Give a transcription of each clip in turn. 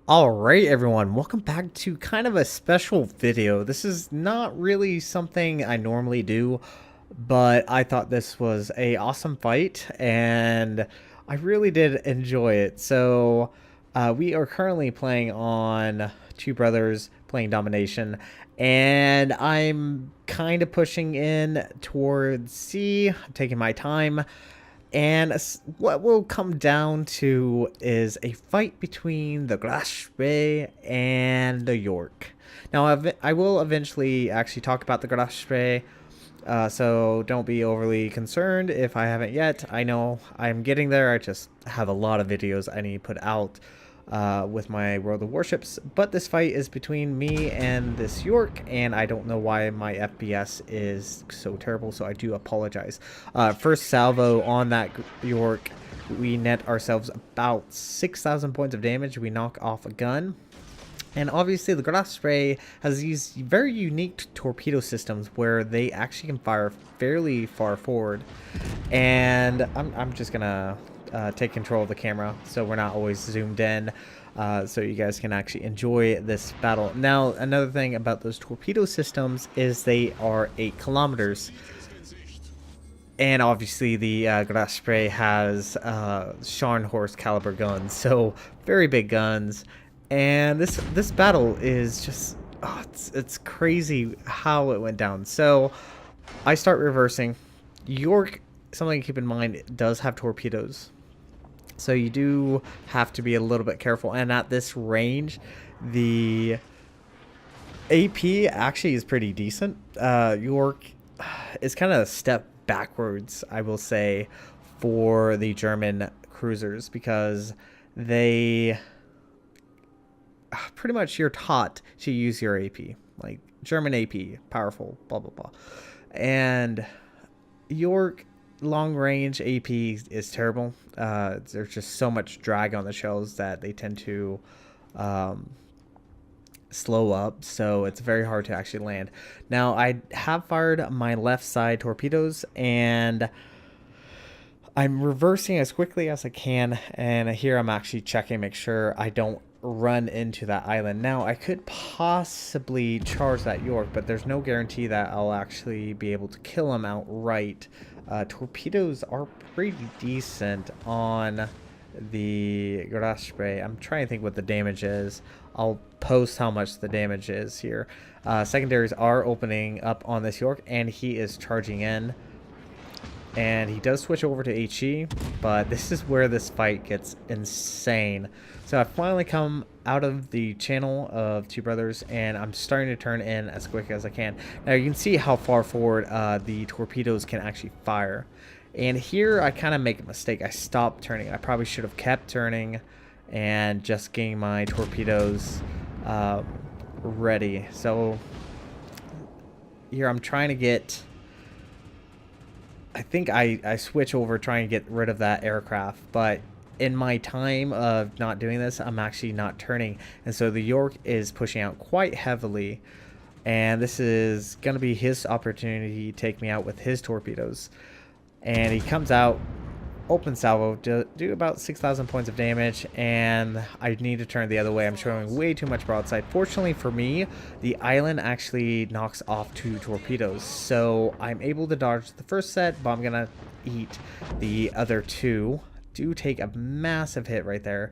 Alright everyone, welcome back to kind of a special video. This is not really something I normally do, but I thought this was a awesome fight and I really did enjoy it. So we are currently playing on Two Brothers playing Domination, and I'm kind of pushing in towards C, taking my time. And what will come down to is a fight between the Grashpe and the York. Now, I will eventually actually talk about the Grashpe, so don't be overly concerned if I haven't yet. I know I'm getting there. I just have a lot of videos I need to put out with my World of Warships. But this fight is between me and this York, and I don't know why my FPS is so terrible, so I do apologize. First salvo on that York, we net ourselves about 6,000 points of damage. We knock off a gun. And obviously the glass spray has these very unique torpedo systems where they actually can fire fairly far forward. And I'm just gonna take control of the camera so we're not always zoomed in, so you guys can actually enjoy this battle. Now, another thing about those torpedo systems is they are 8 kilometers. And obviously the glass spray has Scharnhorst caliber guns, so very big guns. And this battle is just, oh, it's crazy how it went down. So I start reversing. York, something to keep in mind, does have torpedoes, so you do have to be a little bit careful. And at this range, the AP actually is pretty decent. York is kind of a step backwards, I will say, for the German cruisers, because they pretty much, you're taught to use your AP, like German AP, powerful, blah blah blah. And York long range AP is terrible. There's just so much drag on the shells that they tend to slow up, so it's very hard to actually land. Now, I have fired my left side torpedoes, and I'm reversing as quickly as I can, and here I'm actually checking, make sure I don't run into that island. Now, I could possibly charge that York, but there's no guarantee that I'll actually be able to kill him outright. Torpedoes are pretty decent on the grass spray. I'm trying to think what the damage is. I'll post how much the damage is here. Secondaries are opening up on this York, and he is charging in. And he does switch over to HE, but this is where this fight gets insane. So I finally come out of the channel of Two Brothers, and I'm starting to turn in as quick as I can. Now you can see how far forward the torpedoes can actually fire. And here I kind of make a mistake. I stopped turning. I probably should have kept turning and just getting my torpedoes ready. So here I'm trying to get... I think I switch over trying to get rid of that aircraft, but in my time of not doing this, I'm actually not turning. And so the York is pushing out quite heavily, and this is going to be his opportunity to take me out with his torpedoes. And he comes out, open salvo, do about 6,000 points of damage, and I need to turn the other way. I'm showing way too much broadside. Fortunately for me, the island actually knocks off 2 torpedoes, so I'm able to dodge the first set, but I'm gonna eat the other 2. Do take a massive hit right there.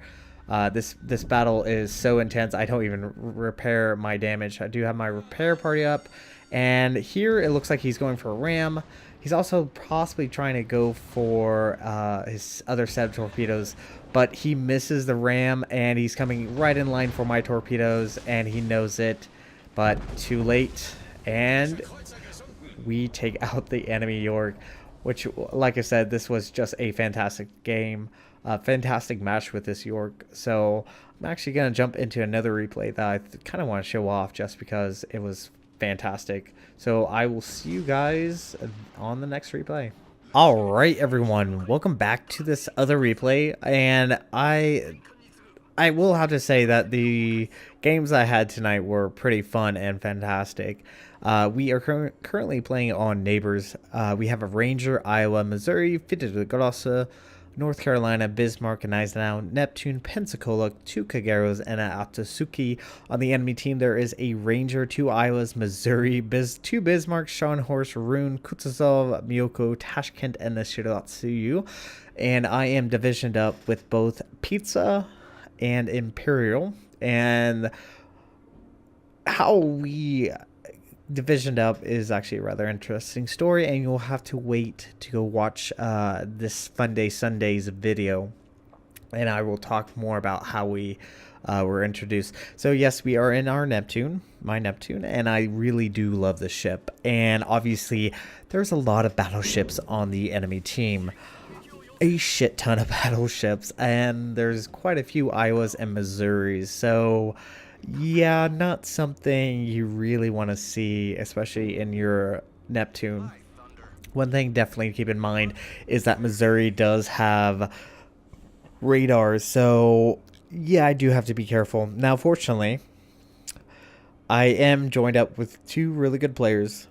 This battle is so intense, I don't even repair my damage. I do have my repair party up, and here it looks like he's going for a ram. He's also possibly trying to go for his other set of torpedoes, but he misses the ram, and he's coming right in line for my torpedoes, and he knows it, but too late, and we take out the enemy York, which, like I said, this was just a fantastic game, a fantastic match with this York. So I'm actually going to jump into another replay that I kind of want to show off just because it was fantastic. So I will see you guys on the next replay. All right, everyone, welcome back to this other replay, and I will have to say that the games I had tonight were pretty fun and fantastic. We are currently playing on Neighbors. We have a Ranger, Iowa, Missouri, Fitted Grosse, North Carolina, Bismarck and Eisenhower, Neptune, Pensacola, 2 Kageros, and an Atsuki. On the enemy team, there is a Ranger, 2 Iowas, Missouri, 2 Bismarck, Scharnhorst, Rune, Kutuzov, Myoko, Tashkent, and the Shiratsuyu. And I am divisioned up with both Pizza and Imperial. And how we divisioned up is actually a rather interesting story, and you'll have to wait to go watch this Fun Day Sundays video, and I will talk more about how we were introduced. So yes, we are in our Neptune, my Neptune, and I really do love this ship. And obviously there's a lot of battleships on the enemy team, a shit ton of battleships, and there's quite a few Iowas and Missouris. So yeah, not something you really want to see, especially in your Neptune. One thing definitely to keep in mind is that Missouri does have radars, so yeah, I do have to be careful. Now, fortunately, I am joined up with 2 really good players,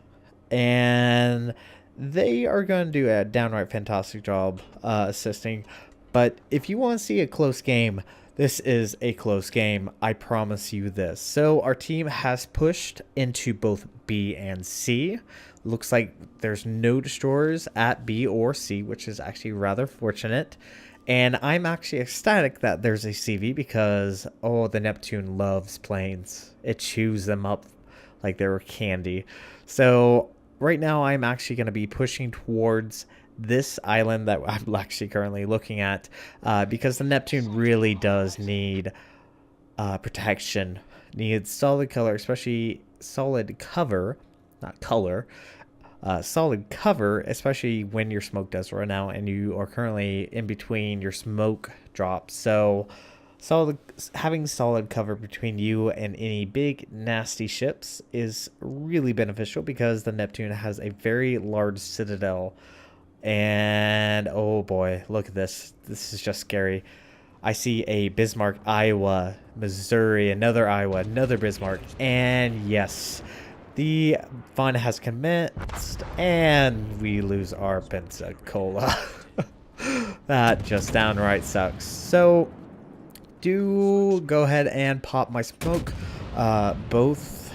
and they are going to do a downright fantastic job assisting. But if you want to see a close game, this is a close game, I promise you this. So our team has pushed into both B and C. Looks like there's no destroyers at B or C, which is actually rather fortunate. And I'm actually ecstatic that there's a CV because, oh, the Neptune loves planes. It chews them up like they were candy. So right now I'm actually going to be pushing towards this island that I'm actually currently looking at, because the Neptune really does need protection, needs solid color, especially solid cover, not color, solid cover, especially when your smoke does run out and you are currently in between your smoke drops. So having solid cover between you and any big nasty ships is really beneficial, because the Neptune has a very large citadel. And oh boy, look at this. This is just scary. I see a Bismarck, Iowa, Missouri, another Iowa, another Bismarck, and yes, the fun has commenced, and we lose our Pensacola. That just downright sucks. So do go ahead and pop my smoke. Both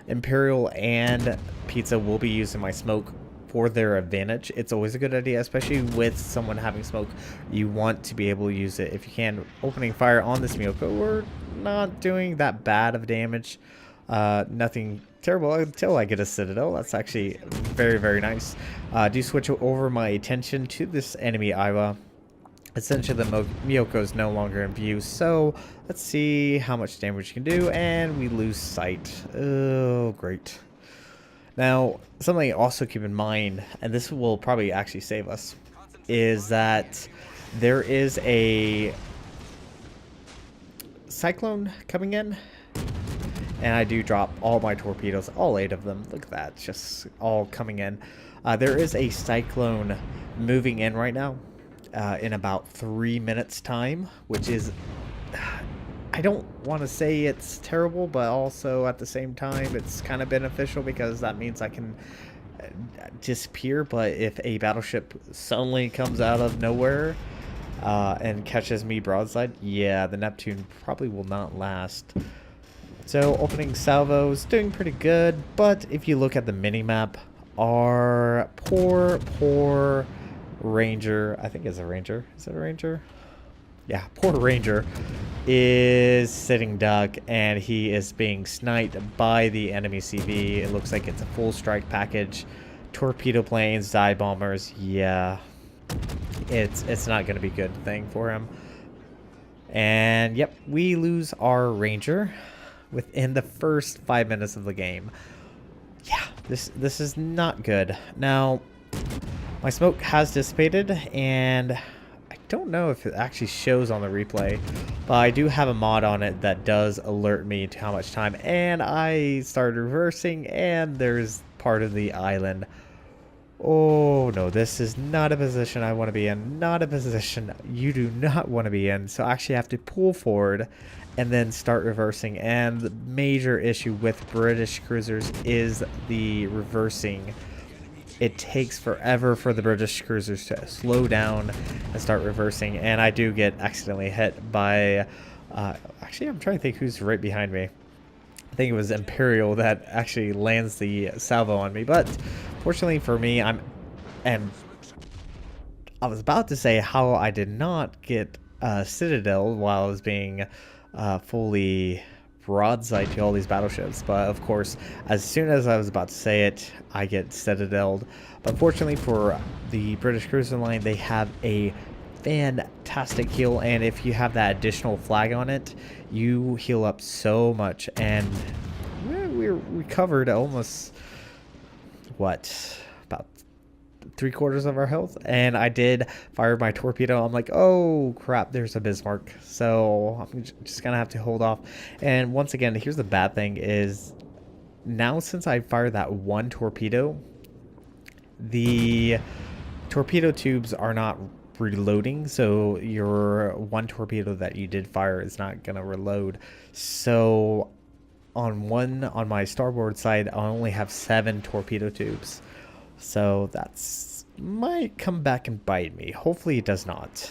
Imperial and Pizza will be using my smoke for their advantage. It's always a good idea, especially with someone having smoke. You want to be able to use it if you can. Opening fire on this Myoko, we're not doing that bad of damage. Nothing terrible until I get a citadel. That's actually very, very nice. Do switch over my attention to this enemy Iowa. Essentially, the Myoko is no longer in view, so let's see how much damage you can do, and we lose sight. Oh, great. Now, something also keep in mind, and this will probably actually save us, is that there is a cyclone coming in, and I do drop all my torpedoes, all 8 of them. Look at that, just all coming in. There is a cyclone moving in right now in about 3 minutes time, which is, I don't want to say it's terrible, but also at the same time it's kind of beneficial, because that means I can disappear. But if a battleship suddenly comes out of nowhere and catches me broadside, yeah, the Neptune probably will not last. So opening salvos, doing pretty good, but if you look at the mini-map, our poor Ranger, I think it's a Ranger, is it a Ranger? Yeah, poor Ranger is sitting duck, and he is being sniped by the enemy CV. It looks like it's a full strike package. Torpedo planes, dive bombers, yeah. It's not going to be a good thing for him. And yep, we lose our Ranger within the first 5 minutes of the game. Yeah, this is not good. Now, my smoke has dissipated, and I don't know if it actually shows on the replay, but I do have a mod on it that does alert me to how much time, and I started reversing, and there's part of the island. Oh no, this is not a position I want to be in. Not a position you do not want to be in. So I actually have to pull forward and then start reversing. And the major issue with British cruisers is the reversing. it takes forever for the British cruisers to slow down and start reversing, and I do get accidentally hit by actually I'm trying to think who's right behind me. I think it was Imperial that actually lands the salvo on me, but fortunately for me, and I was about to say how I did not get Citadel while I was being fully broadside to all these battleships, but of course, as soon as I was about to say it, I get Citadeled. But fortunately for the British cruiser line, they have a fantastic heal, and if you have that additional flag on it, you heal up so much, and we recovered almost, what, about 3/4 of our health, and I did fire my torpedo. I'm like, oh crap, there's a Bismarck, so I'm just gonna have to hold off. And once again, here's the bad thing is, now since I fired that one torpedo, the torpedo tubes are not reloading, so your one torpedo that you did fire is not gonna reload. So on my starboard side, I only have 7 torpedo tubes. So that's might come back and bite me. Hopefully it does not.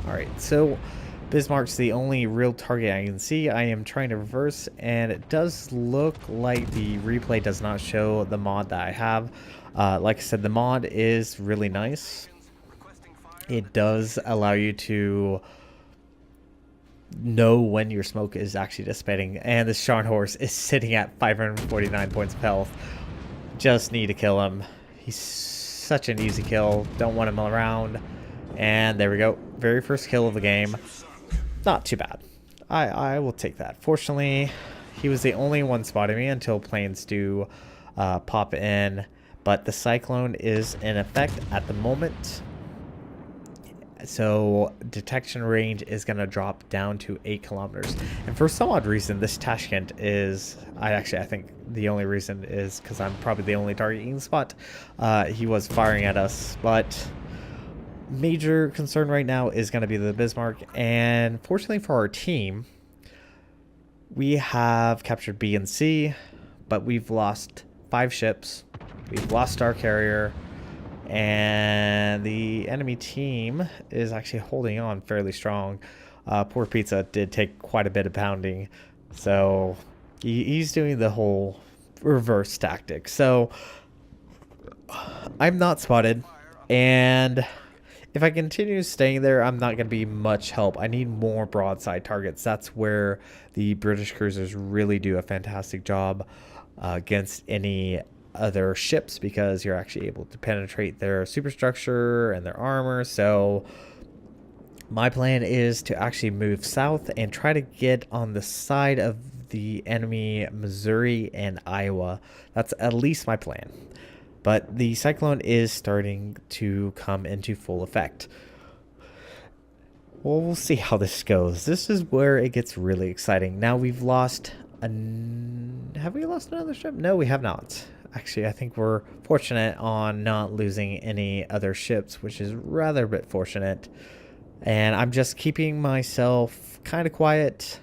Alright, so Bismarck's the only real target I can see. I am trying to reverse, and it does look like the replay does not show the mod that I have. Like I said, the mod is really nice. It does allow you to know when your smoke is actually dissipating, and the Scharnhorst is sitting at 549 points of health. Just need to kill him. He's such an easy kill. Don't want him around. And there we go. Very first kill of the game. Not too bad. I will take that. Fortunately, he was the only one spotting me until planes do pop in. But the Cyclone is in effect at the moment. So detection range is going to drop down to 8 kilometers. And for some odd reason, this Tashkent is, I think the only reason is because I'm probably the only targeting spot. He was firing at us, but major concern right now is going to be the Bismarck. And fortunately for our team, we have captured B and C, but we've lost 5 ships. We've lost our carrier. And the enemy team is actually holding on fairly strong. Poor Pizza did take quite a bit of pounding, so he's doing the whole reverse tactic. So I'm not spotted, and if I continue staying there, I'm not going to be much help. I need more broadside targets. That's where the British cruisers really do a fantastic job against any other ships, because you're actually able to penetrate their superstructure and their armor. So my plan is to actually move south and try to get on the side of the enemy Missouri and Iowa. That's at least my plan. But the Cyclone is starting to come into full effect. Well, we'll see how this goes. This is where it gets really exciting. Now we've lost have we lost another ship? No, we have not. Actually, I think we're fortunate on not losing any other ships, which is rather a bit fortunate. And I'm just keeping myself kind of quiet.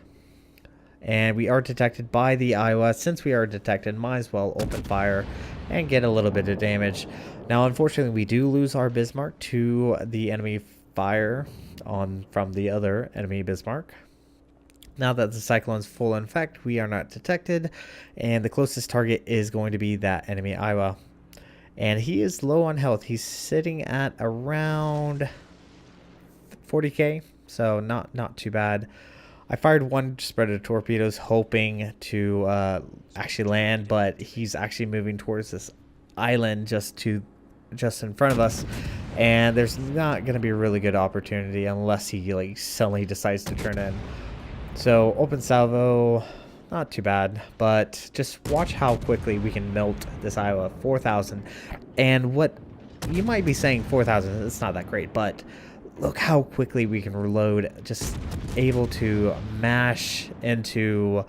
And we are detected by the Iowa. Since we are detected, might as well open fire and get a little bit of damage. Now, unfortunately, we do lose our Bismarck to the enemy fire from the other enemy Bismarck. Now that the Cyclone's full in effect, we are not detected, and the closest target is going to be that enemy Iowa. And he is low on health. He's sitting at around 40k, so not too bad. I fired one spread of torpedoes hoping to actually land, but he's actually moving towards this island just in front of us, and there's not going to be a really good opportunity unless he suddenly decides to turn in. So open salvo, not too bad, but just watch how quickly we can melt this Iowa. 4,000. And what you might be saying, 4,000, it's not that great, but look how quickly we can reload, just able to mash into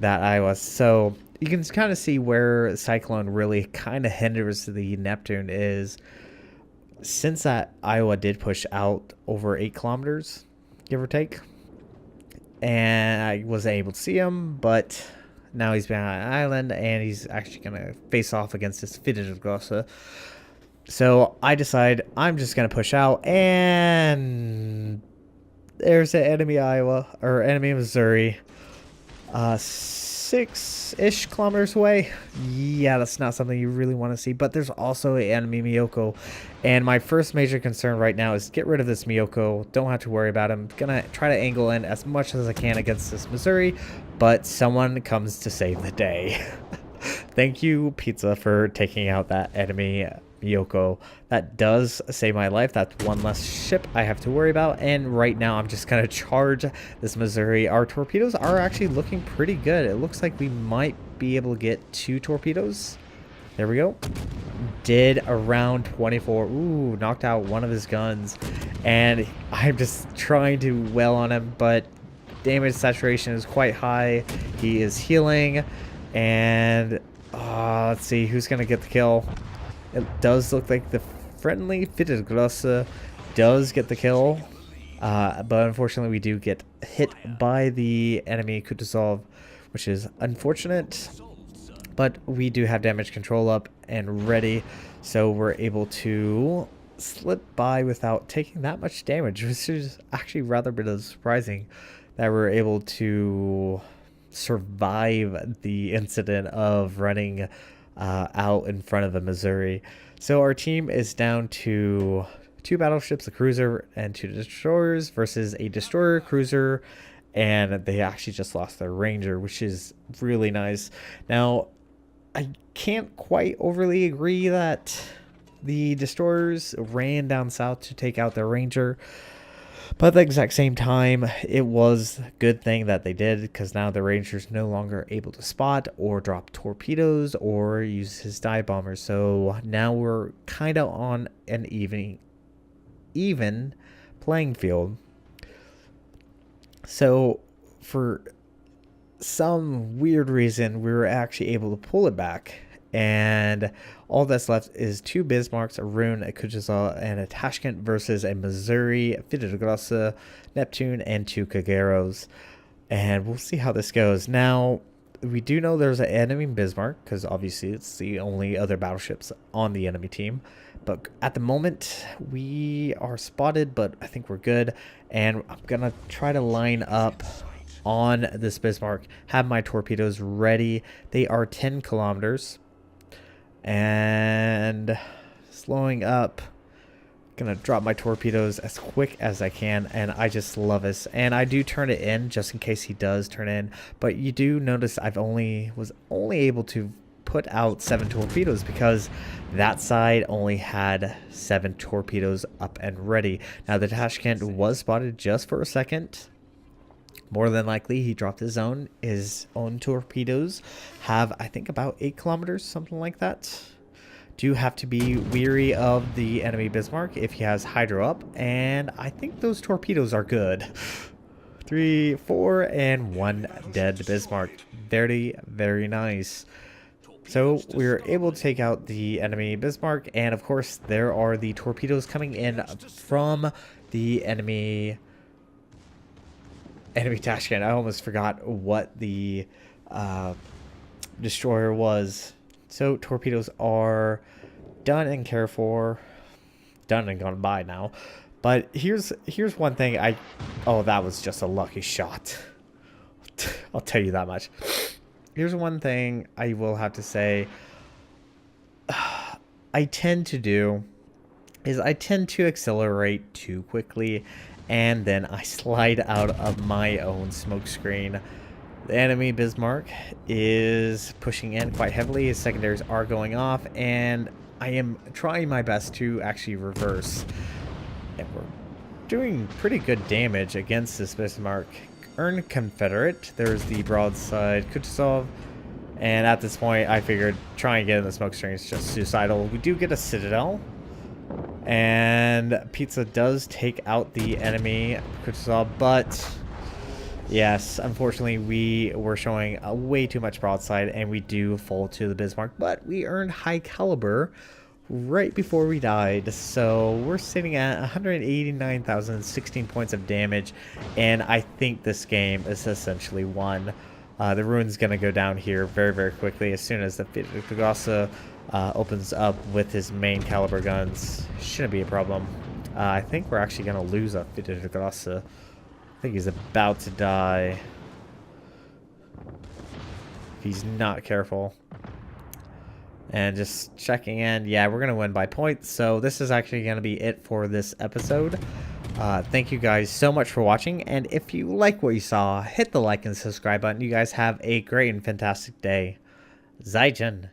that Iowa. So you can kind of see where Cyclone really kind of hinders the Neptune is, since that Iowa did push out over 8 kilometers, give or take. And I wasn't able to see him, but now he's behind an island, and he's actually going to face off against this Fitted Grossa. So I decide I'm just going to push out, and there's an enemy Iowa, or enemy Missouri. 6-ish kilometers away. Yeah, that's not something you really want to see, but there's also an enemy Miyoko, and my first major concern right now is get rid of this Miyoko. Don't have to worry about him. Gonna try to angle in as much as I can against this Missouri, but someone comes to save the day. Thank you, Pizza, for taking out that enemy Miyoko. That does save my life. That's one less ship I have to worry about. And right now, I'm just going to charge this Missouri. Our torpedoes are actually looking pretty good. It looks like we might be able to get 2 torpedoes. There we go. Did around 24. Ooh, knocked out one of his guns. And I'm just trying to wail on him, but damage saturation is quite high. He is healing. And let's see who's going to get the kill. It does look like the friendly Fitted Grosse does get the kill. But unfortunately, we do get hit by the enemy Kutuzov, which is unfortunate. But we do have damage control up and ready, so we're able to slip by without taking that much damage, which is actually rather bit of surprising that we're able to survive the incident of running out in front of the Missouri. So our team is down to 2 battleships, a cruiser and 2 destroyers, versus a destroyer, cruiser, and they actually just lost their ranger, which is really nice. Now, I can't quite overly agree that the destroyers ran down south to take out their ranger, but at the exact same time, it was a good thing that they did, because now the ranger's no longer able to spot or drop torpedoes or use his dive bombers. So now we're kind of on an even playing field. So for some weird reason, we were actually able to pull it back, and all that's left is 2 Bismarcks, a Rune, a Kutuzov, and a Tashkent versus a Missouri, Fitted Grosse, Neptune, and 2 Kageros. And we'll see how this goes. Now, we do know there's an enemy Bismarck, because obviously it's the only other battleships on the enemy team. But at the moment, we are spotted, but I think we're good. And I'm going to try to line up on this Bismarck, have my torpedoes ready. They are 10 kilometers. And slowing up, gonna drop my torpedoes as quick as I can, and I just love this. And I do turn it in just in case he does turn in, but you do notice I've was only able to put out 7 torpedoes because that side only had 7 torpedoes up and ready. Now the Tashkent was spotted just for a second. More than likely, he dropped his own. His own torpedoes have, I think, about 8 kilometers, something like that. Do have to be weary of the enemy Bismarck if he has hydro up, and I think those torpedoes are good. 3, 4, and 1 dead Bismarck. Very, very nice. So we were able to take out the enemy Bismarck, and of course, there are the torpedoes coming in from the enemy Tashkent. I almost forgot what the destroyer was. So torpedoes are done and cared for, done and gone by now. But here's one thing oh, that was just a lucky shot. I'll tell you that much. Here's one thing I will have to say I tend to do is I tend to accelerate too quickly, and then I slide out of my own smoke screen. The enemy Bismarck is pushing in quite heavily. His secondaries are going off, and I am trying my best to actually reverse. And we're doing pretty good damage against this Bismarck. Earn Confederate. There's the broadside Kutuzov. And at this point, I figured trying to get in the smoke screen is just suicidal. We do get a Citadel. And Pizza does take out the enemy Kutuzov, but yes, unfortunately, we were showing way too much broadside, and we do fall to the Bismarck. But we earned high caliber right before we died, so we're sitting at 189,016 points of damage, and I think this game is essentially won. The ruin's going to go down here very, very quickly as soon as the Fidegasa opens up with his main caliber guns. Shouldn't be a problem. I think we're actually going to lose a Fidegasa. I think he's about to die. If he's not careful. And just checking in. Yeah, we're going to win by points. So this is actually going to be it for this episode. Thank you guys so much for watching. And if you like what you saw, hit the like and subscribe button. You guys have a great and fantastic day. Zaijian.